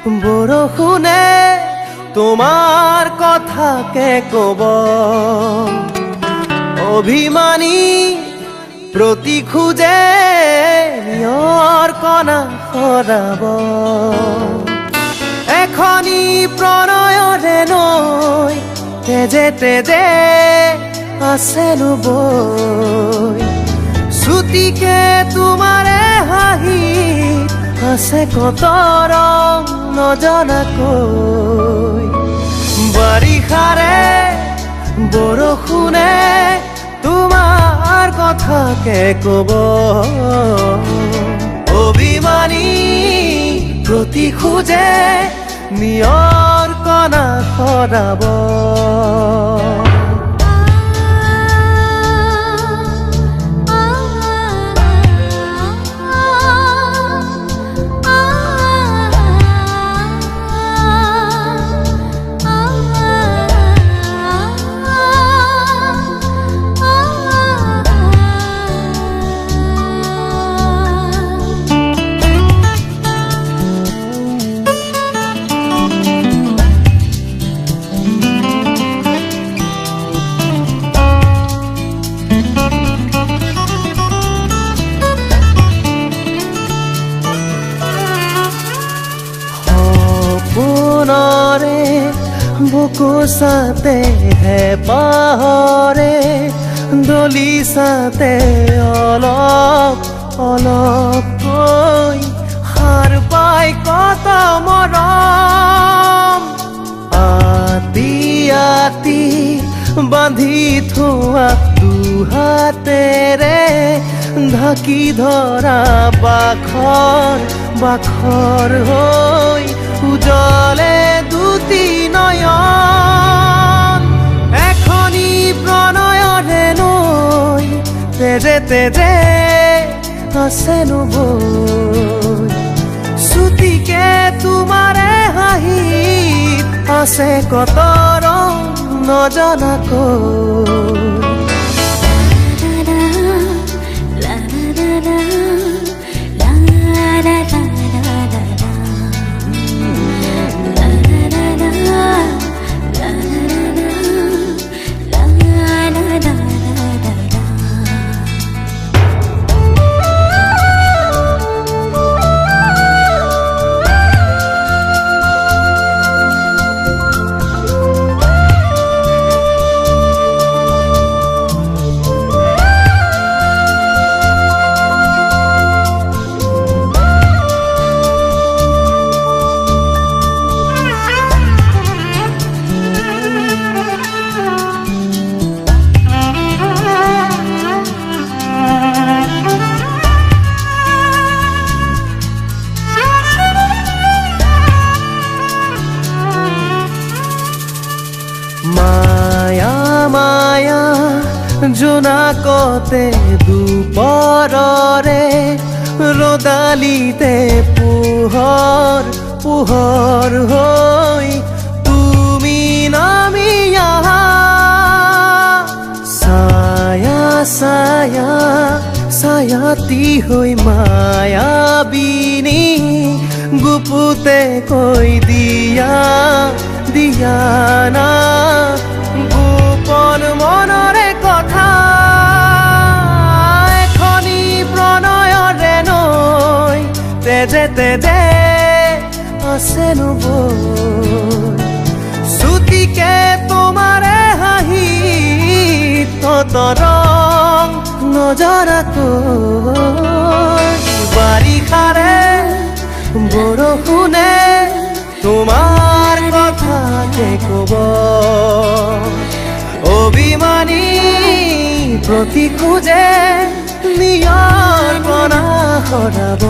বৰষুণে তোমাৰ কথাকে কব, অভিমানী প্ৰতি খোজে নিয়ৰ কণা সৰাব। এখনি প্ৰণয়ৰে নৈ তেজে তেজে আছে বৈ, ছুটিকে তোমাৰে হাঁহি আছে কত ৰং নজনাকৈ। বাৰিষাৰে বৰষুণে তোমাৰ কথাকে কব, অভিমানী প্ৰতি খোজে নিয়ৰ কণা সৰাব। বুকুচাতে হেঁপাহৰে দলিচাতে অলপ অলপকৈ সাৰ পাই কত মৰম। আতি আতি বান্ধি থোৱা দুহাতেৰে ঢাকি ধৰা বাখৰ বাখৰ হৈ উজলে দুটি নয়ন। এখনি প্ৰণয়ৰে নৈ তেজে তেজে আছে বৈ, ছুটিকে তোমাৰে হাঁহিত আছে কত ৰং নজনাকৈ। মায়া মায়া জোনাকতে দুপৰৰে ৰদালিতে পোহৰ পোহৰ হৈ তুমি নামি আহা। ছায়া ছায়া ছায়াতি হৈ মায়াবিনী গুপুতে কৈ দিয়া দিয়া না গোপন মনৰে কথা। এখনি প্ৰণয়ৰে নৈ তেজে তেজে আছে বৈ, ছুটিকে তোমাৰে হাঁহি তত ৰং নজনাকৈ। বাৰিষাৰে বৰষুণে তোমাৰ কথাকে কব, অভিমানী প্ৰতি খোজে নিয়ৰ কণা সৰাব।